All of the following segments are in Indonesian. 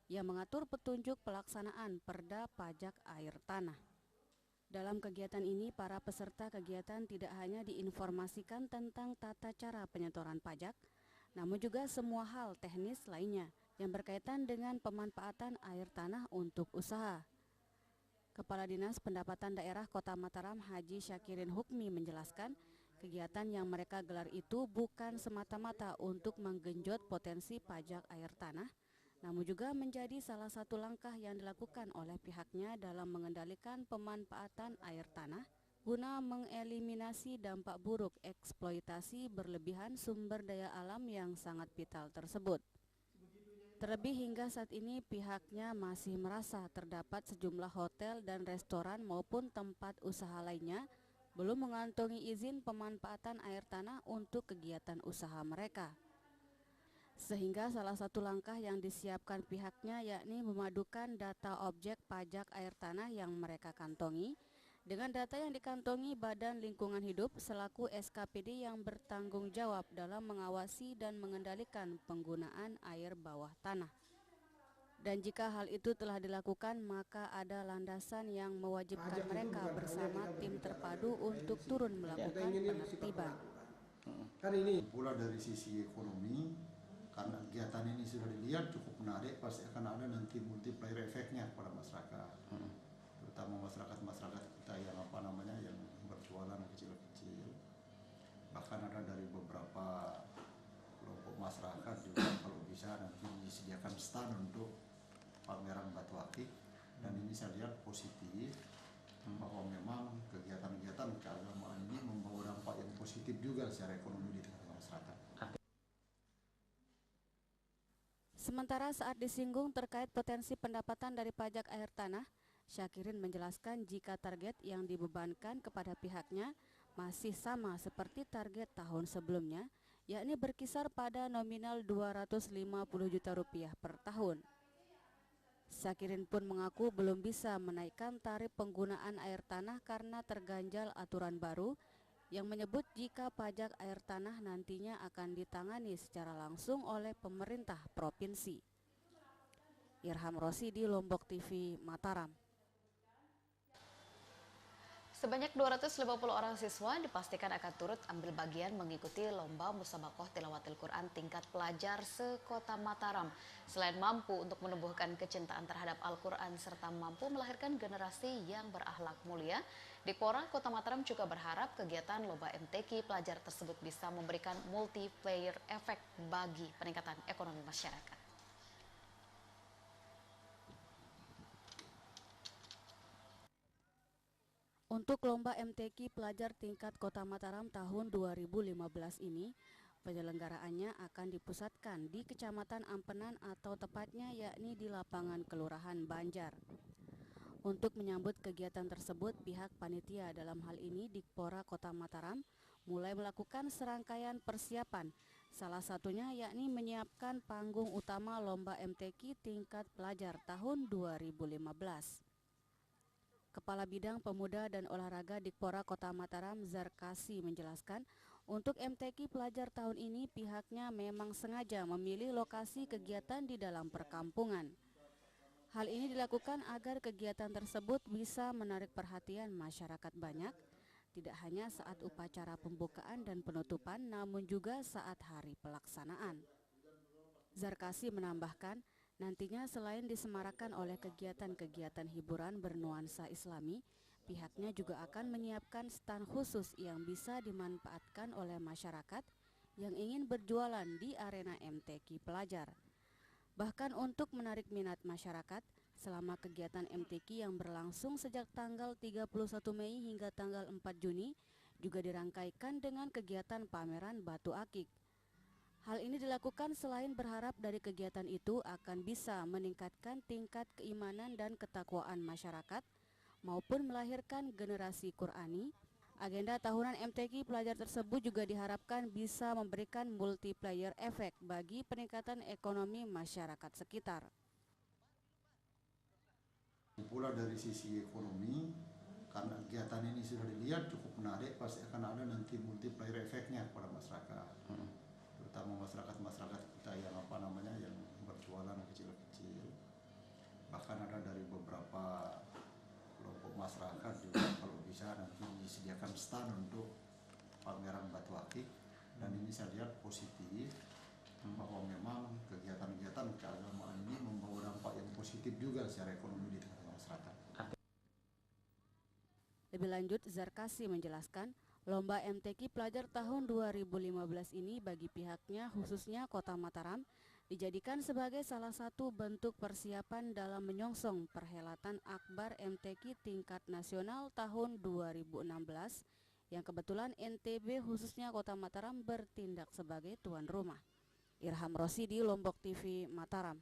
yang mengatur petunjuk pelaksanaan Perda Pajak Air Tanah. Dalam kegiatan ini, para peserta kegiatan tidak hanya diinformasikan tentang tata cara penyetoran pajak, namun juga semua hal teknis lainnya yang berkaitan dengan pemanfaatan air tanah untuk usaha. Kepala Dinas Pendapatan Daerah Kota Mataram Haji Syakirin Hukmi menjelaskan, kegiatan yang mereka gelar itu bukan semata-mata untuk menggenjot potensi pajak air tanah, namun juga menjadi salah satu langkah yang dilakukan oleh pihaknya dalam mengendalikan pemanfaatan air tanah guna mengeliminasi dampak buruk eksploitasi berlebihan sumber daya alam yang sangat vital tersebut. Terlebih hingga saat ini pihaknya masih merasa terdapat sejumlah hotel dan restoran maupun tempat usaha lainnya belum mengantongi izin pemanfaatan air tanah untuk kegiatan usaha mereka. Sehingga salah satu langkah yang disiapkan pihaknya yakni memadukan data objek pajak air tanah yang mereka kantongi dengan data yang dikantongi Badan Lingkungan Hidup selaku SKPD yang bertanggung jawab dalam mengawasi dan mengendalikan penggunaan air bawah tanah. Dan jika hal itu telah dilakukan, maka ada landasan yang mewajibkan mereka bersama tim terpadu untuk turun melakukan penertiban. Kan ini pula dari sisi ekonomi, karena kegiatan ini sudah dilihat cukup menarik, pasti akan ada nanti multiplier efeknya kepada masyarakat, terutama masyarakat kita yang yang berjualan kecil-kecil. Bahkan ada dari beberapa kelompok masyarakat juga kalau bisa nanti disediakan stand untuk pameran batu akik, dan ini saya lihat positif bahwa memang kegiatan-kegiatan keagamaan ini membawa dampak yang positif juga secara ekonomi di tengah masyarakat. Sementara saat disinggung terkait potensi pendapatan dari pajak air tanah, Syakirin menjelaskan jika target yang dibebankan kepada pihaknya masih sama seperti target tahun sebelumnya, yakni berkisar pada nominal Rp250 juta per tahun. Syakirin pun mengaku belum bisa menaikkan tarif penggunaan air tanah karena terganjal aturan baru yang menyebut jika pajak air tanah nantinya akan ditangani secara langsung oleh pemerintah provinsi. Irham Rosidi, Lombok TV, Mataram. Sebanyak 250 orang siswa dipastikan akan turut ambil bagian mengikuti lomba musabaqah tilawatil Quran tingkat pelajar se-Kota Mataram. Selain mampu untuk menumbuhkan kecintaan terhadap Al-Quran serta mampu melahirkan generasi yang berakhlak mulia, Dikpora Kota Mataram juga berharap kegiatan lomba MTQ pelajar tersebut bisa memberikan multiplier efek bagi peningkatan ekonomi masyarakat. Untuk lomba MTQ pelajar tingkat Kota Mataram tahun 2015 ini, penyelenggaraannya akan dipusatkan di Kecamatan Ampenan atau tepatnya yakni di lapangan Kelurahan Banjar. Untuk menyambut kegiatan tersebut, pihak panitia dalam hal ini Dikpora Kota Mataram mulai melakukan serangkaian persiapan, salah satunya yakni menyiapkan panggung utama lomba MTQ tingkat pelajar tahun 2015. Kepala Bidang Pemuda dan Olahraga Dikpora Kota Mataram Zarkasi menjelaskan, untuk MTQ pelajar tahun ini pihaknya memang sengaja memilih lokasi kegiatan di dalam perkampungan. Hal ini dilakukan agar kegiatan tersebut bisa menarik perhatian masyarakat banyak, tidak hanya saat upacara pembukaan dan penutupan, namun juga saat hari pelaksanaan. Zarkasi menambahkan, nantinya selain disemarakan oleh kegiatan-kegiatan hiburan bernuansa Islami, pihaknya juga akan menyiapkan stand khusus yang bisa dimanfaatkan oleh masyarakat yang ingin berjualan di arena MTQ pelajar. Bahkan untuk menarik minat masyarakat, selama kegiatan MTQ yang berlangsung sejak tanggal 31 Mei hingga tanggal 4 Juni, juga dirangkaikan dengan kegiatan pameran batu akik. Hal ini dilakukan selain berharap dari kegiatan itu akan bisa meningkatkan tingkat keimanan dan ketakwaan masyarakat maupun melahirkan generasi Qurani. Agenda tahunan MTQ pelajar tersebut juga diharapkan bisa memberikan multiplier efek bagi peningkatan ekonomi masyarakat sekitar. Pula dari sisi ekonomi, karena kegiatan ini sudah dilihat cukup menarik, pasti akan ada nanti multiplier efeknya kepada masyarakat, terutama masyarakat kita yang yang berjualan kecil-kecil. masyarakat juga kalau bisa nanti disediakan stand untuk pameran batu akik, dan ini saya lihat positif bahwa memang kegiatan-kegiatan keagamaan ini membawa dampak yang positif juga secara ekonomi di tengah masyarakat. Lebih lanjut, Zarkasi menjelaskan, Lomba MTQ Pelajar tahun 2015 ini bagi pihaknya, khususnya Kota Mataram, dijadikan sebagai salah satu bentuk persiapan dalam menyongsong perhelatan Akbar MTQ tingkat nasional tahun 2016 yang kebetulan NTB khususnya Kota Mataram bertindak sebagai tuan rumah. Irham Rosidi, Lombok TV, Mataram.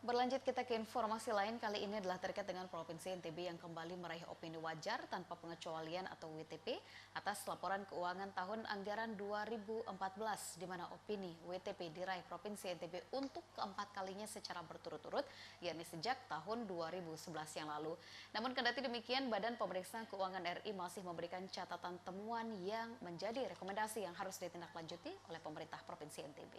Berlanjut kita ke informasi lain, kali ini adalah terkait dengan Provinsi NTB yang kembali meraih opini wajar tanpa pengecualian atau WTP atas laporan keuangan tahun anggaran 2014, di mana opini WTP diraih Provinsi NTB untuk keempat kalinya secara berturut-turut, yakni sejak tahun 2011 yang lalu. Namun kendati demikian, Badan Pemeriksa Keuangan RI masih memberikan catatan temuan yang menjadi rekomendasi yang harus ditindaklanjuti oleh pemerintah Provinsi NTB.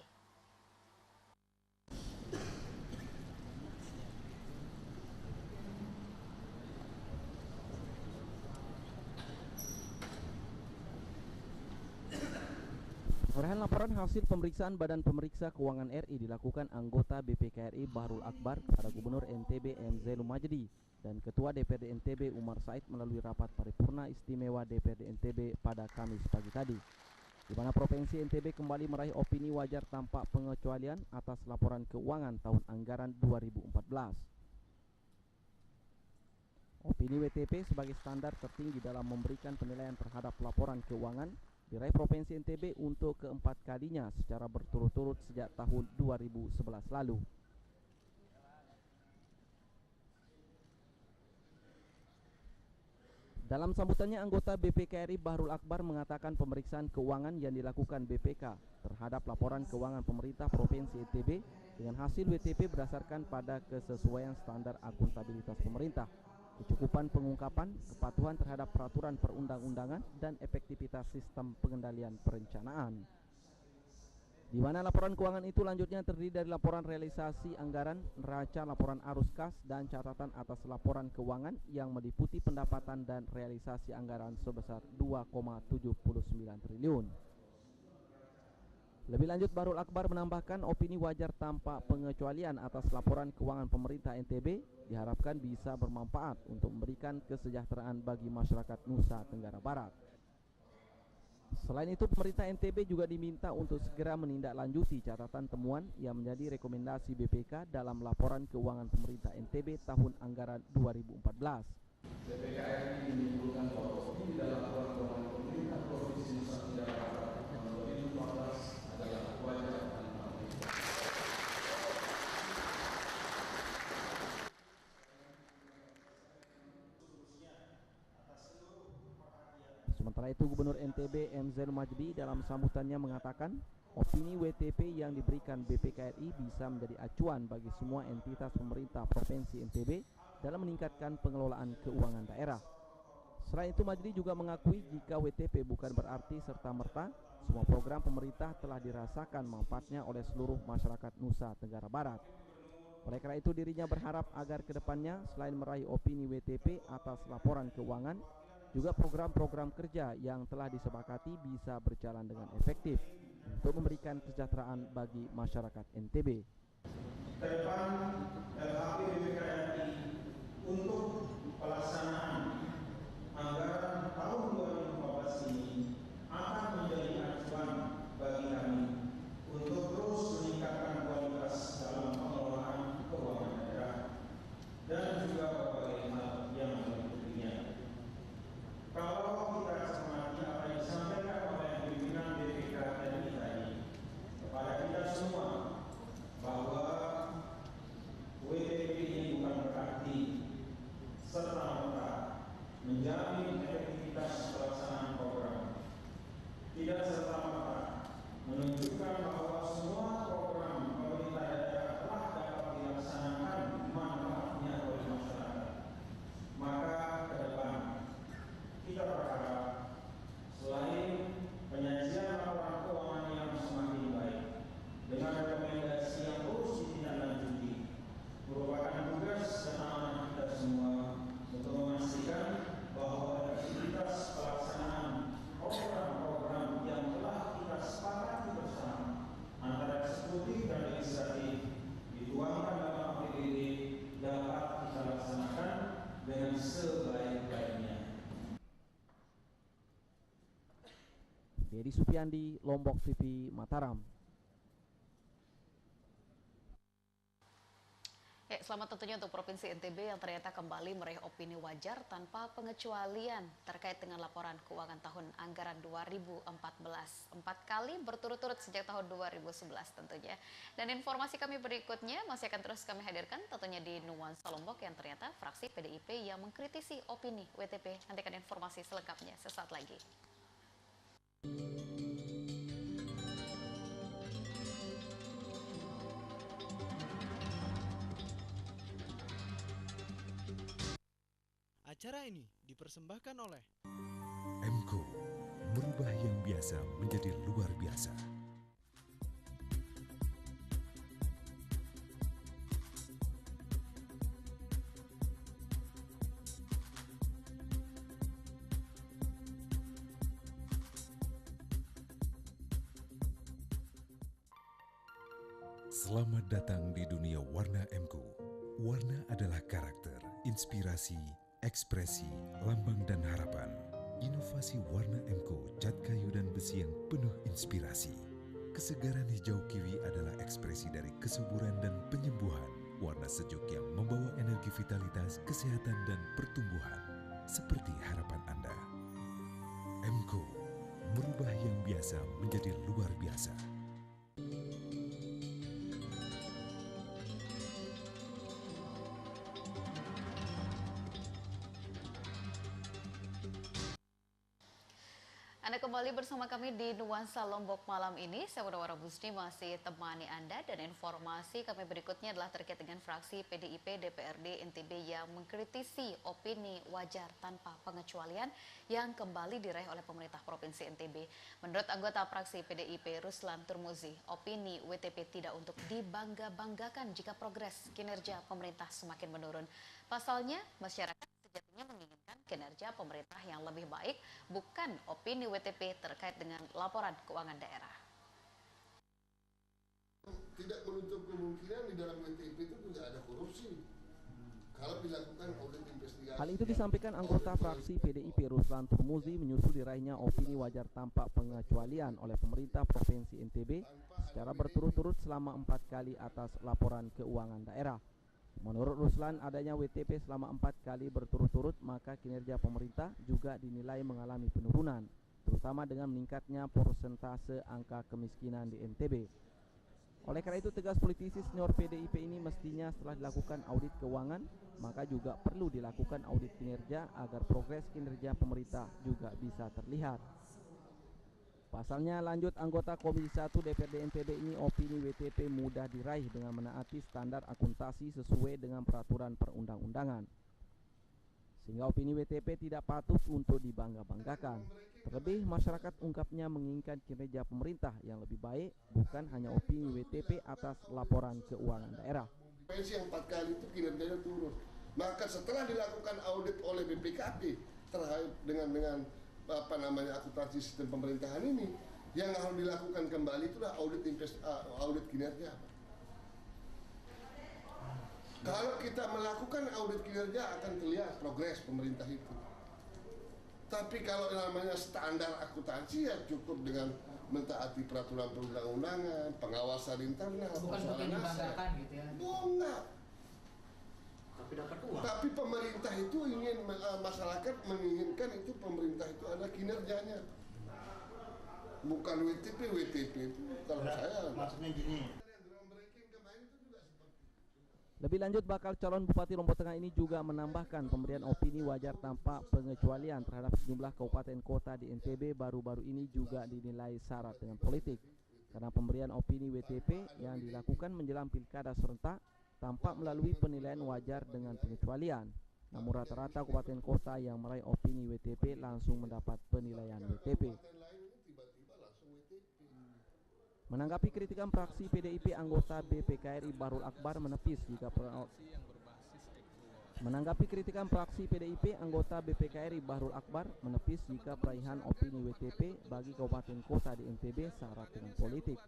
Pengerahan laporan hasil pemeriksaan Badan Pemeriksa Keuangan RI dilakukan anggota BPKRI Bahrul Akbar kepada Gubernur NTB M. Zainul Majdi dan Ketua DPRD NTB Umar Said melalui rapat paripurna istimewa DPRD NTB pada Kamis pagi tadi, di mana Provinsi NTB kembali meraih opini wajar tanpa pengecualian atas laporan keuangan tahun anggaran 2014. Opini WTP sebagai standar tertinggi dalam memberikan penilaian terhadap laporan keuangan diraih Provinsi NTB untuk keempat kalinya secara berturut-turut sejak tahun 2011 lalu. Dalam sambutannya, anggota BPKRI Bahrul Akbar mengatakan pemeriksaan keuangan yang dilakukan BPK terhadap laporan keuangan pemerintah Provinsi NTB dengan hasil WTP berdasarkan pada kesesuaian standar akuntabilitas pemerintah, kecukupan pengungkapan, kepatuhan terhadap peraturan perundang-undangan, dan efektivitas sistem pengendalian perencanaan. Di mana laporan keuangan itu lanjutnya terdiri dari laporan realisasi anggaran, neraca, laporan arus kas, dan catatan atas laporan keuangan yang meliputi pendapatan dan realisasi anggaran sebesar 2,79 triliun. Lebih lanjut, Bahrul Akbar menambahkan opini wajar tanpa pengecualian atas laporan keuangan pemerintah NTB diharapkan bisa bermanfaat untuk memberikan kesejahteraan bagi masyarakat Nusa Tenggara Barat. Selain itu, pemerintah NTB juga diminta untuk segera menindaklanjuti catatan temuan yang menjadi rekomendasi BPK dalam laporan keuangan pemerintah NTB tahun anggaran 2014. BPK menimbulkan bahwa di dalam laporan keuangan pemerintah Provinsi Nusa Tenggara Barat tahun 2014 adalah wajar dan objektif. Sementara itu, Gubernur NTB M. Zainul Majdi dalam sambutannya mengatakan opini WTP yang diberikan BPKRI bisa menjadi acuan bagi semua entitas pemerintah Provinsi NTB dalam meningkatkan pengelolaan keuangan daerah. Selain itu, Majdi juga mengakui jika WTP bukan berarti serta-merta semua program pemerintah telah dirasakan manfaatnya oleh seluruh masyarakat Nusa Tenggara Barat. Oleh karena itu, dirinya berharap agar kedepannya selain meraih opini WTP atas laporan keuangan, juga program-program kerja yang telah disepakati bisa berjalan dengan efektif untuk memberikan kesejahteraan bagi masyarakat NTB. Kedepan LHP BPKRI untuk pelaksanaan anggaran tahun 2014 ini akan menjadi acuan bagi kami untuk terus meningkatkan kualitas dalam pengelolaan keuangan daerah dan juga berbagai hal yang meliputinya. Kalau kita cermati apa yang disampaikan oleh pimpinan BPKRI tadi kepada kita semua, bahwa WTP ini bukan berarti serta-merta menjamin efektivitas pelaksanaan Dedi Supiandi, Lombok TV, Mataram. Selamat tentunya untuk Provinsi NTB yang ternyata kembali meraih opini wajar tanpa pengecualian terkait dengan laporan keuangan tahun anggaran 2014. 4 kali berturut-turut sejak tahun 2011 tentunya. Dan informasi kami berikutnya masih akan terus kami hadirkan tentunya di Nuansa Lombok yang ternyata fraksi PDIP yang mengkritisi opini WTP. Nantikan informasi selengkapnya sesaat lagi. Acara ini dipersembahkan oleh MCO, merubah yang biasa menjadi luar biasa. Selamat datang di dunia warna MCO. Warna adalah karakter, inspirasi, ekspresi, lambang dan harapan. Inovasi warna MCO cat kayu dan besi yang penuh inspirasi. Kesegaran hijau kiwi adalah ekspresi dari kesuburan dan penyembuhan. Warna sejuk yang membawa energi vitalitas, kesehatan dan pertumbuhan. Seperti harapan Anda. MCO, merubah yang biasa menjadi luar biasa. Anda kembali bersama kami di Nuansa Lombok malam ini. Saya Wara Busni masih temani Anda dan informasi kami berikutnya adalah terkait dengan fraksi PDIP DPRD NTB yang mengkritisi opini wajar tanpa pengecualian yang kembali diraih oleh pemerintah Provinsi NTB. Menurut anggota fraksi PDIP Ruslan Turmuzi, opini WTP tidak untuk dibangga-banggakan jika progres kinerja pemerintah semakin menurun. Pasalnya, masyarakat sejatinya menginginkan kinerja pemerintah yang lebih baik, bukan opini WTP terkait dengan laporan keuangan daerah. Tidak menutup kemungkinan di dalam WTP itu juga ada korupsi. Kalau dilakukan audit investigasi. Hal itu disampaikan anggota fraksi PDIP Ruslan Turmuzi menyusul diraihnya opini wajar tanpa pengecualian oleh pemerintah Provinsi NTB secara berturut-turut selama 4 kali atas laporan keuangan daerah. Menurut Ruslan, adanya WTP selama 4 kali berturut-turut, maka kinerja pemerintah juga dinilai mengalami penurunan, terutama dengan meningkatnya persentase angka kemiskinan di NTB. Oleh karena itu, tegas politisi senior PDIP ini mestinya setelah dilakukan audit keuangan, maka juga perlu dilakukan audit kinerja agar progres kinerja pemerintah juga bisa terlihat. Pasalnya, lanjut anggota Komisi 1 DPRD NTB ini, opini WTP mudah diraih dengan menaati standar akuntansi sesuai dengan peraturan perundang-undangan. Sehingga opini WTP tidak patut untuk dibangga-banggakan. Terlebih, masyarakat ungkapnya menginginkan kinerja pemerintah yang lebih baik, bukan hanya opini WTP atas laporan keuangan daerah. Pensi yang 4 kali itu kinerjanya turun. Maka setelah dilakukan audit oleh BPKP terkait dengan akuntansi sistem pemerintahan ini, yang harus dilakukan kembali itulah audit kinerja. Kalau kita melakukan audit kinerja akan terlihat progres pemerintah itu. Tapi kalau namanya standar akuntansi ya cukup dengan mentaati peraturan perundang-undangan, pengawasan internal, bukan untuk dibanggakan gitu ya. Enggak. Tapi dapat uang. Tapi pemerintah itu ingin, masyarakat menginginkan itu pemerintah itu ada kinerjanya. Bukan WTP itu kalau saya. Maksudnya gini. Lebih lanjut, bakal calon Bupati Lombok Tengah ini juga menambahkan pemberian opini wajar tanpa pengecualian terhadap sejumlah kabupaten kota di NTB baru-baru ini juga dinilai syarat dengan politik. Karena pemberian opini WTP yang dilakukan menjelang pilkada serentak tampak melalui penilaian wajar dengan pengecualian. Namun rata-rata kabupaten kota yang meraih opini WTP langsung mendapat penilaian WTP. Menanggapi kritikan fraksi PDIP, anggota BPKRI Bahrul Akbar menepis jika peraihan opini WTP bagi kabupaten kota di NTB syarat dengan politik.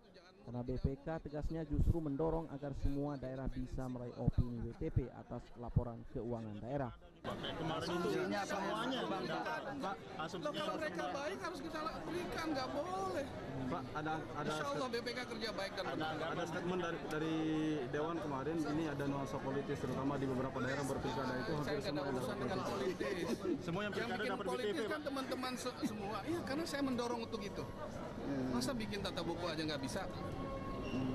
Karena BPK tegasnya justru mendorong agar semua daerah bisa meraih opini WTP atas laporan keuangan daerah. Kemarin itu semuanya Pak, kalau mereka baik harus kita berikan, nggak boleh. Pak, ada Insya Allah BPK kerja baik dan ada statement dari Dewan kemarin, ini ada nuansa politis terutama di beberapa daerah berpilkada itu saya hampir nggak ada semua urusan dengan politis. Semua yang pilkada bikin dapat politis BTP, kan Pak. teman-teman semua. Iya, karena saya mendorong untuk itu. Masa bikin tata buku aja nggak bisa?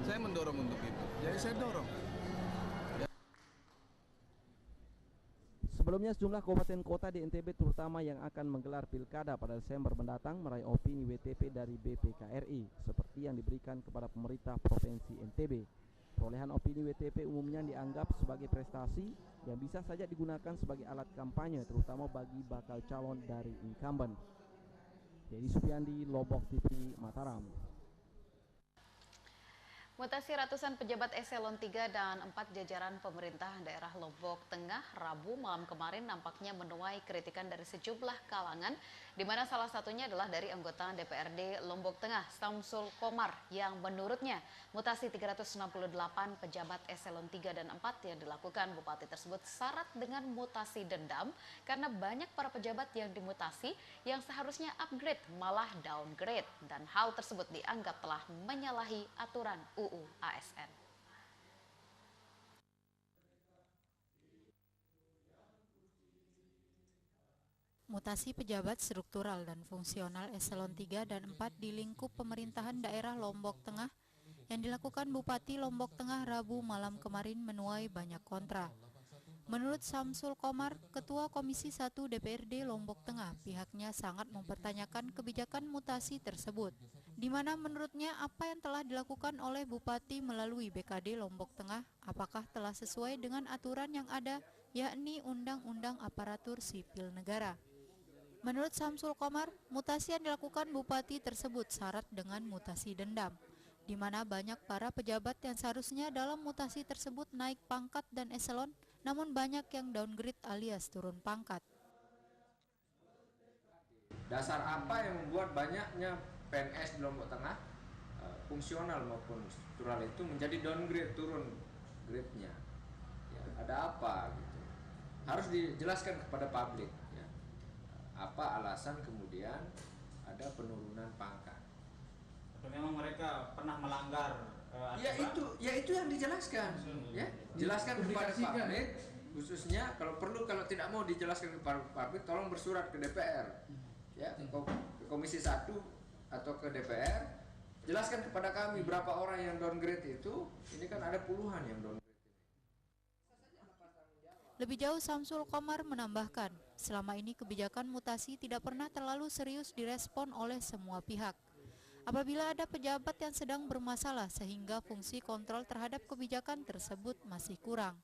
Saya mendorong untuk itu. Jadi saya dorong. Sebelumnya sejumlah kabupaten kota di NTB terutama yang akan menggelar pilkada pada Desember mendatang meraih opini WTP dari BPKRI seperti yang diberikan kepada pemerintah Provinsi NTB. Perolehan opini WTP umumnya dianggap sebagai prestasi yang bisa saja digunakan sebagai alat kampanye terutama bagi bakal calon dari incumbent. Jadi Supiandi, Lombok TV, Mataram. Mutasi ratusan pejabat eselon 3 dan 4 jajaran pemerintah daerah Lombok Tengah Rabu malam kemarin nampaknya menuai kritikan dari sejumlah kalangan, di mana salah satunya adalah dari anggota DPRD Lombok Tengah Samsul Komar yang menurutnya mutasi 368 pejabat eselon 3 dan 4 yang dilakukan bupati tersebut syarat dengan mutasi dendam karena banyak para pejabat yang dimutasi yang seharusnya upgrade malah downgrade, dan hal tersebut dianggap telah menyalahi aturan UU ASN. Mutasi pejabat struktural dan fungsional eselon 3 dan 4 di lingkup pemerintahan daerah Lombok Tengah yang dilakukan Bupati Lombok Tengah Rabu malam kemarin menuai banyak kontra. Menurut Samsul Komar, Ketua Komisi 1 DPRD Lombok Tengah, pihaknya sangat mempertanyakan kebijakan mutasi tersebut, di mana menurutnya apa yang telah dilakukan oleh Bupati melalui BKD Lombok Tengah apakah telah sesuai dengan aturan yang ada, yakni Undang-Undang Aparatur Sipil Negara. Menurut Samsul Komar, mutasi yang dilakukan Bupati tersebut syarat dengan mutasi dendam, di mana banyak para pejabat yang seharusnya dalam mutasi tersebut naik pangkat dan eselon, namun banyak yang downgrade alias turun pangkat. Dasar apa yang membuat banyaknya PNS di Lombok Tengah, fungsional maupun struktural itu menjadi downgrade, turun grade-nya? Ya, ada apa gitu? Harus dijelaskan kepada publik. Apa alasan kemudian ada penurunan pangkat? Atau memang mereka pernah melanggar itu yang dijelaskan, ya. Jelaskan kepada publik, khususnya kalau perlu, kalau tidak mau dijelaskan kepada publik, tolong bersurat ke DPR, ya, ke Komisi 1 atau ke DPR, jelaskan kepada kami berapa orang yang downgrade itu. Ini kan ada puluhan yang downgrade. Lebih jauh, Samsul Komar menambahkan, selama ini kebijakan mutasi tidak pernah terlalu serius direspon oleh semua pihak. Apabila ada pejabat yang sedang bermasalah sehingga fungsi kontrol terhadap kebijakan tersebut masih kurang.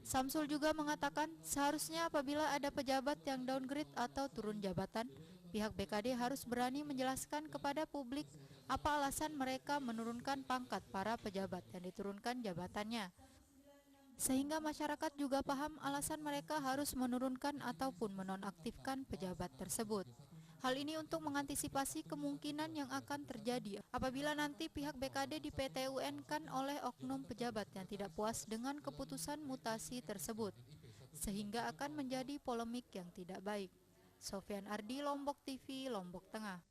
Samsul juga mengatakan seharusnya apabila ada pejabat yang downgrade atau turun jabatan, pihak BKD harus berani menjelaskan kepada publik apa alasan mereka menurunkan pangkat para pejabat yang diturunkan jabatannya, sehingga masyarakat juga paham alasan mereka harus menurunkan ataupun menonaktifkan pejabat tersebut. Hal ini untuk mengantisipasi kemungkinan yang akan terjadi apabila nanti pihak BKD di PT-UN-kan oleh oknum pejabat yang tidak puas dengan keputusan mutasi tersebut, sehingga akan menjadi polemik yang tidak baik. Sofyan Ardi, Lombok TV, Lombok Tengah.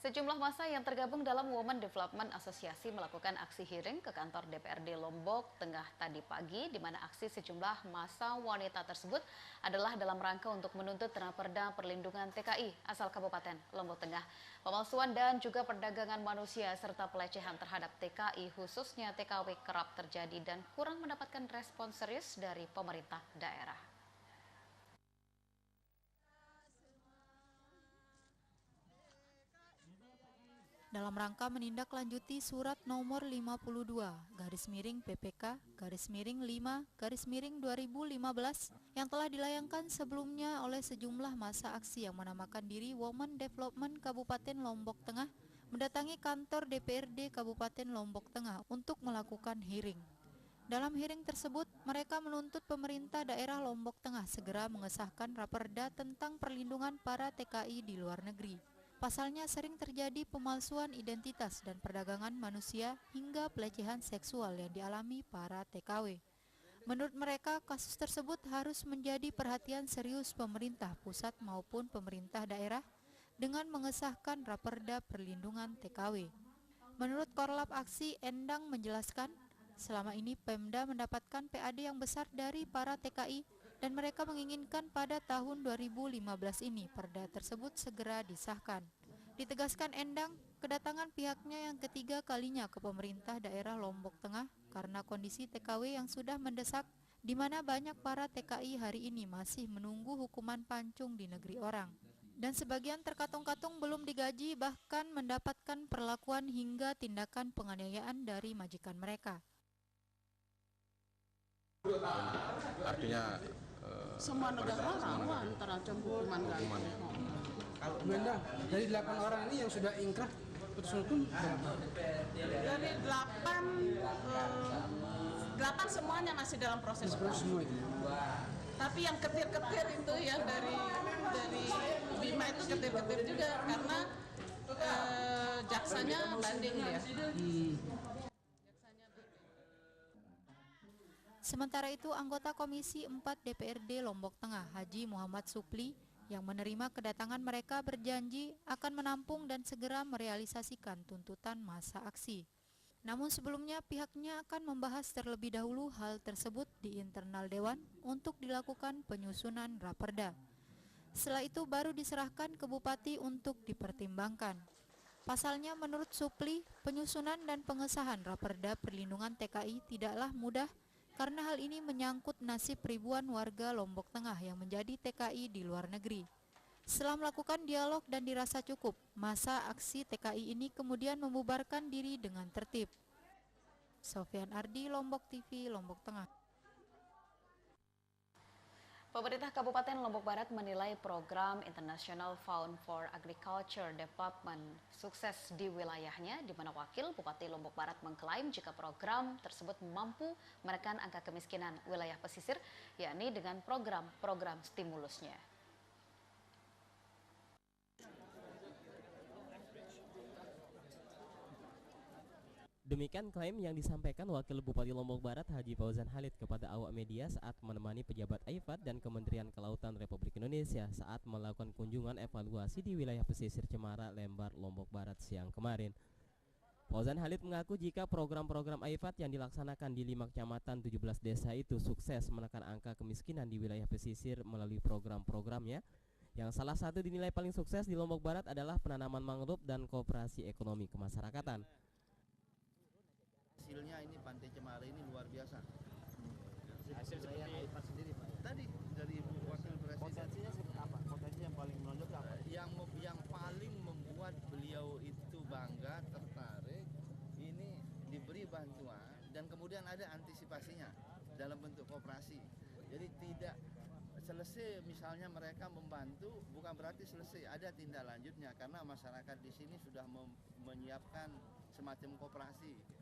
Sejumlah massa yang tergabung dalam Women Development Association melakukan aksi hearing ke kantor DPRD Lombok Tengah tadi pagi, di mana aksi sejumlah massa wanita tersebut adalah dalam rangka untuk menuntut Raperda Perlindungan TKI asal Kabupaten Lombok Tengah. Pemalsuan dan juga perdagangan manusia serta pelecehan terhadap TKI khususnya TKW kerap terjadi dan kurang mendapatkan respon serius dari pemerintah daerah. Dalam rangka menindaklanjuti surat nomor 52-PPK-5-5-2015 yang telah dilayangkan sebelumnya oleh sejumlah massa aksi yang menamakan diri Women Development Kabupaten Lombok Tengah mendatangi kantor DPRD Kabupaten Lombok Tengah untuk melakukan hearing. Dalam hearing tersebut, mereka menuntut pemerintah daerah Lombok Tengah segera mengesahkan Raperda tentang perlindungan para TKI di luar negeri. Pasalnya sering terjadi pemalsuan identitas dan perdagangan manusia hingga pelecehan seksual yang dialami para TKW. Menurut mereka, kasus tersebut harus menjadi perhatian serius pemerintah pusat maupun pemerintah daerah dengan mengesahkan Raperda Perlindungan TKW. Menurut Korlap Aksi, Endang menjelaskan, selama ini Pemda mendapatkan PAD yang besar dari para TKI dan mereka menginginkan pada tahun 2015 ini perda tersebut segera disahkan. Ditegaskan Endang, kedatangan pihaknya yang ketiga kalinya ke pemerintah daerah Lombok Tengah karena kondisi TKW yang sudah mendesak, di mana banyak para TKI hari ini masih menunggu hukuman pancung di negeri orang. Dan sebagian terkatung-katung belum digaji, bahkan mendapatkan perlakuan hingga tindakan penganiayaan dari majikan mereka. Artinya semua negara rawan terancam hukuman gantung. Kalau Benda, dari 8 orang ini yang sudah ingkrah putus hukum berapa? Dari 8 semuanya masih dalam proses hukum. Semua itu. Tapi yang ketir-ketir itu yang dari Bima itu ketir-ketir juga karena jaksanya banding dia. Sementara itu, anggota Komisi 4 DPRD Lombok Tengah, Haji Muhammad Supli, yang menerima kedatangan mereka berjanji akan menampung dan segera merealisasikan tuntutan masa aksi. Namun sebelumnya pihaknya akan membahas terlebih dahulu hal tersebut di internal Dewan untuk dilakukan penyusunan Raperda. Setelah itu baru diserahkan ke Bupati untuk dipertimbangkan. Pasalnya menurut Supli, penyusunan dan pengesahan Raperda Perlindungan TKI tidaklah mudah karena hal ini menyangkut nasib ribuan warga Lombok Tengah yang menjadi TKI di luar negeri. Setelah melakukan dialog dan dirasa cukup, masa aksi TKI ini kemudian membubarkan diri dengan tertib. Sofyan Ardi, Lombok TV, Lombok Tengah. Pemerintah Kabupaten Lombok Barat menilai program International Fund for Agriculture Development sukses di wilayahnya, di mana Wakil Bupati Lombok Barat mengklaim jika program tersebut mampu menekan angka kemiskinan wilayah pesisir, yakni dengan program-program stimulusnya. Demikian klaim yang disampaikan Wakil Bupati Lombok Barat Haji Fauzan Halid kepada awak media saat menemani pejabat AIFAD dan Kementerian Kelautan Republik Indonesia saat melakukan kunjungan evaluasi di wilayah pesisir Cemara, Lembar, Lombok Barat siang kemarin. Fauzan Halid mengaku jika program-program AIFAD yang dilaksanakan di 5 kecamatan 17 desa itu sukses menekan angka kemiskinan di wilayah pesisir melalui program-programnya, yang salah satu dinilai paling sukses di Lombok Barat adalah penanaman mangrove dan koperasi ekonomi kemasyarakatan. Hasilnya ini Pantai Cemara ini luar biasa. Hasil seperti AIFAD sendiri Pak. Tadi dari Wakil Presiden. Potensinya seperti apa? Potensi yang paling menonjol apa? Yang paling membuat beliau itu bangga, tertarik, ini diberi bantuan dan kemudian ada antisipasinya dalam bentuk koperasi. Jadi tidak selesai misalnya mereka membantu bukan berarti selesai, ada tindak lanjutnya karena masyarakat di sini sudah menyiapkan semacam koperasi.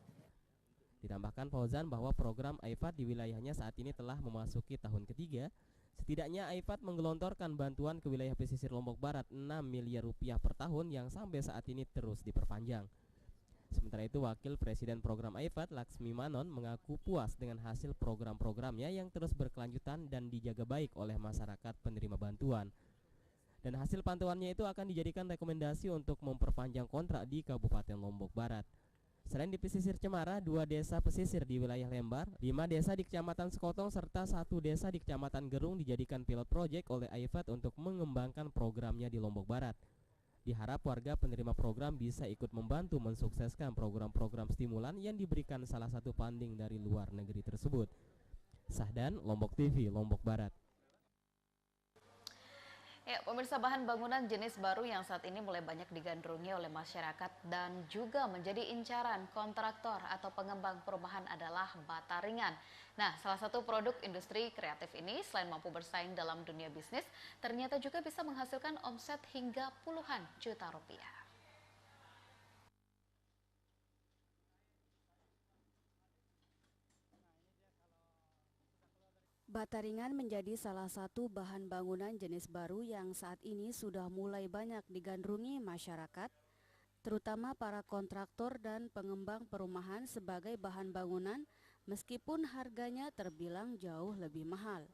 Ditambahkan Fauzan bahwa program AIFAD di wilayahnya saat ini telah memasuki tahun ketiga. Setidaknya AIFAD menggelontorkan bantuan ke wilayah pesisir Lombok Barat 6 miliar rupiah per tahun yang sampai saat ini terus diperpanjang. Sementara itu Wakil Presiden Program AIFAD Laksmi Manon mengaku puas dengan hasil program-programnya yang terus berkelanjutan dan dijaga baik oleh masyarakat penerima bantuan. Dan hasil pantauannya itu akan dijadikan rekomendasi untuk memperpanjang kontrak di Kabupaten Lombok Barat. Selain di pesisir Cemara, 2 desa pesisir di wilayah Lembar, 5 desa di Kecamatan Sekotong, serta 1 desa di Kecamatan Gerung dijadikan pilot project oleh AIFAD untuk mengembangkan programnya di Lombok Barat. Diharap warga penerima program bisa ikut membantu mensukseskan program-program stimulan yang diberikan salah satu funding dari luar negeri tersebut. Sahdan, Lombok TV, Lombok Barat. Ya, pemirsa, bahan bangunan jenis baru yang saat ini mulai banyak digandrungi oleh masyarakat dan juga menjadi incaran kontraktor atau pengembang perumahan adalah bata ringan. Nah, salah satu produk industri kreatif ini selain mampu bersaing dalam dunia bisnis, ternyata juga bisa menghasilkan omset hingga puluhan juta rupiah. Bata ringan menjadi salah satu bahan bangunan jenis baru yang saat ini sudah mulai banyak digandrungi masyarakat, terutama para kontraktor dan pengembang perumahan sebagai bahan bangunan, meskipun harganya terbilang jauh lebih mahal.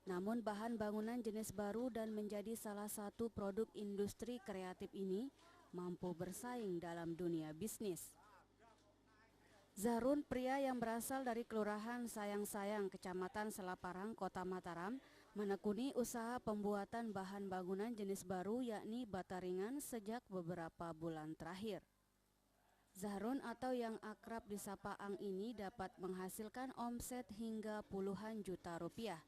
Namun bahan bangunan jenis baru dan menjadi salah satu produk industri kreatif ini mampu bersaing dalam dunia bisnis. Zahrun, pria yang berasal dari Kelurahan Sayang-Sayang, Kecamatan Selaparang, Kota Mataram, menekuni usaha pembuatan bahan bangunan jenis baru yakni bata ringan sejak beberapa bulan terakhir. Zahrun atau yang akrab disapa Ang ini dapat menghasilkan omset hingga puluhan juta rupiah.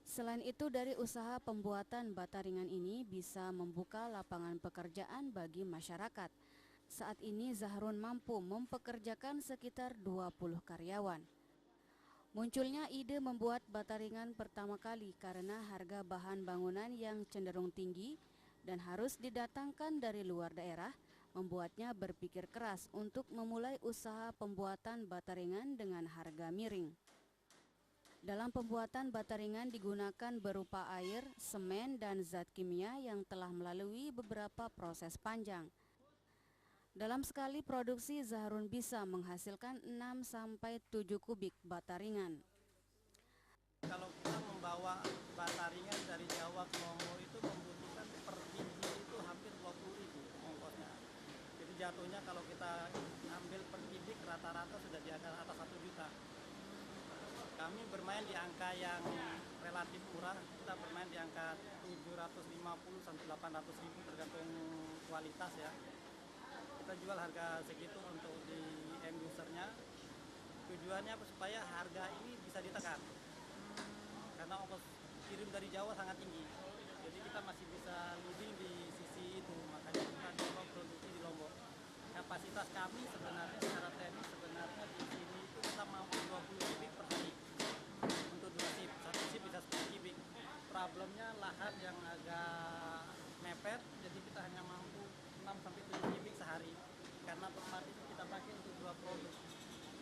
Selain itu, dari usaha pembuatan bata ringan ini bisa membuka lapangan pekerjaan bagi masyarakat. Saat ini Zahrun mampu mempekerjakan sekitar 20 karyawan. Munculnya ide membuat bata ringan pertama kali karena harga bahan bangunan yang cenderung tinggi dan harus didatangkan dari luar daerah, membuatnya berpikir keras untuk memulai usaha pembuatan bata ringan dengan harga miring. Dalam pembuatan bata ringan digunakan berupa air, semen, dan zat kimia yang telah melalui beberapa proses panjang. Dalam sekali produksi, Zahrun bisa menghasilkan 6-7 kubik bata ringan. Kalau kita membawa bata ringan dari Jawa ke Lombok itu membutuhkan per biji itu hampir 20.000 ongkosnya. Jadi jatuhnya kalau kita ambil per kubik rata-rata sudah di atas 1 juta. Kami bermain di angka yang relatif murah, kita bermain di angka 750 sampai 800 ribu tergantung kualitas ya. Kita jual harga segitu untuk di end usernya. Tujuannya supaya harga ini bisa ditekan. Karena ongkos kirim dari Jawa sangat tinggi. Jadi kita masih bisa leading di sisi itu, makanya kita coba produksi di Lombok. Kapasitas kami sebenarnya secara teknis sebenarnya di sini itu kita mampu 20 kubik per hari. Untuk 2 shift, 1 shift bisa 10 kubik. Problemnya lahan yang agak mepet, jadi kita hanya mampu 6-7 kubik sehari. Karena tempat itu kita pakai untuk 2 produk,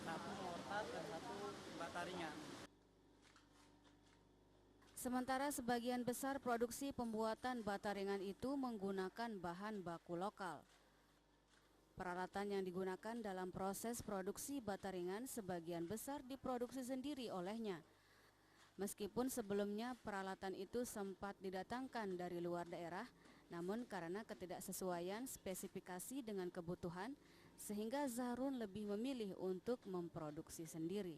1 mortar dan 1 bata ringan. Sementara sebagian besar produksi pembuatan bata ringan itu menggunakan bahan baku lokal. Peralatan yang digunakan dalam proses produksi bata ringan sebagian besar diproduksi sendiri olehnya. Meskipun sebelumnya peralatan itu sempat didatangkan dari luar daerah, namun karena ketidaksesuaian spesifikasi dengan kebutuhan, sehingga Zahrun lebih memilih untuk memproduksi sendiri.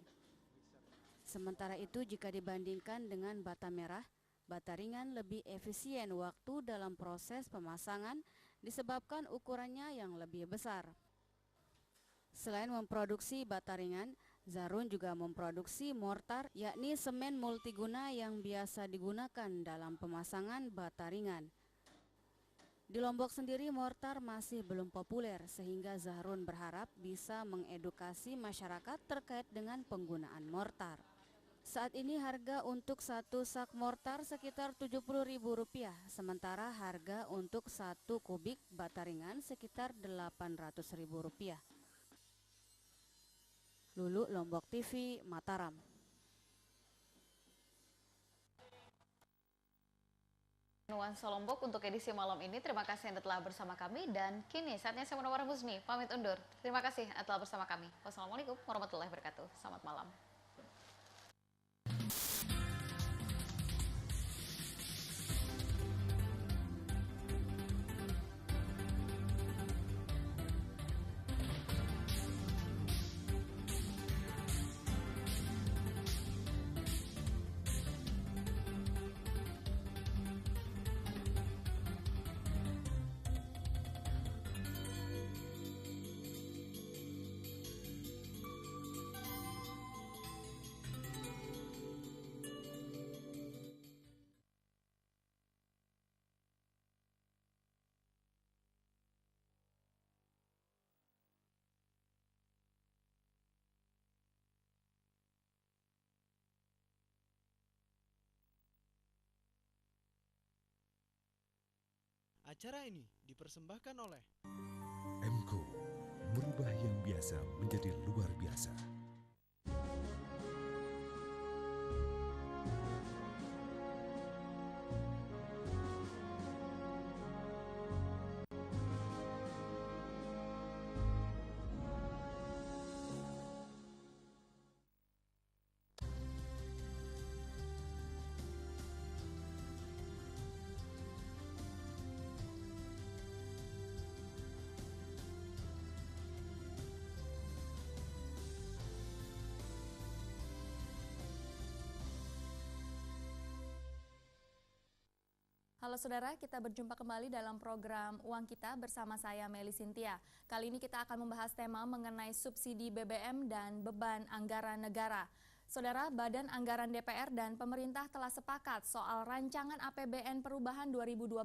Sementara itu, jika dibandingkan dengan bata merah, bata ringan lebih efisien waktu dalam proses pemasangan disebabkan ukurannya yang lebih besar. Selain memproduksi bata ringan, Zahrun juga memproduksi mortar, yakni semen multiguna yang biasa digunakan dalam pemasangan bata ringan. Di Lombok sendiri mortar masih belum populer sehingga Zahrun berharap bisa mengedukasi masyarakat terkait dengan penggunaan mortar. Saat ini harga untuk 1 sak mortar sekitar Rp70.000, sementara harga untuk 1 kubik bata ringan sekitar Rp800.000. Lulu, Lombok TV, Mataram. Nuansa Lombok untuk edisi malam ini. Terima kasih Anda telah bersama kami dan kini saatnya saya Munawwar Muzmi pamit undur. Terima kasih Anda telah bersama kami. Wassalamualaikum warahmatullahi wabarakatuh. Selamat malam. Acara ini dipersembahkan oleh MCO, merubah yang biasa menjadi luar biasa. Halo saudara, kita berjumpa kembali dalam program Uang Kita bersama saya Meli Sintia. Kali ini kita akan membahas tema mengenai subsidi BBM dan beban anggaran negara. Saudara, Badan Anggaran DPR dan pemerintah telah sepakat soal rancangan APBN perubahan 2012.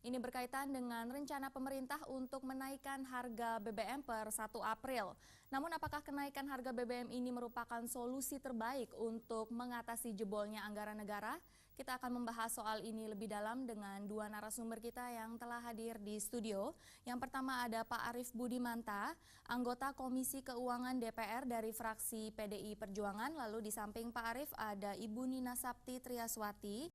Ini berkaitan dengan rencana pemerintah untuk menaikkan harga BBM per 1 April. Namun apakah kenaikan harga BBM ini merupakan solusi terbaik untuk mengatasi jebolnya anggaran negara? Kita akan membahas soal ini lebih dalam dengan dua narasumber kita yang telah hadir di studio. Yang pertama ada Pak Arief Budimanta, anggota Komisi Keuangan DPR dari fraksi PDI Perjuangan. Lalu di samping Pak Arief ada Ibu Nina Sapti Triaswati,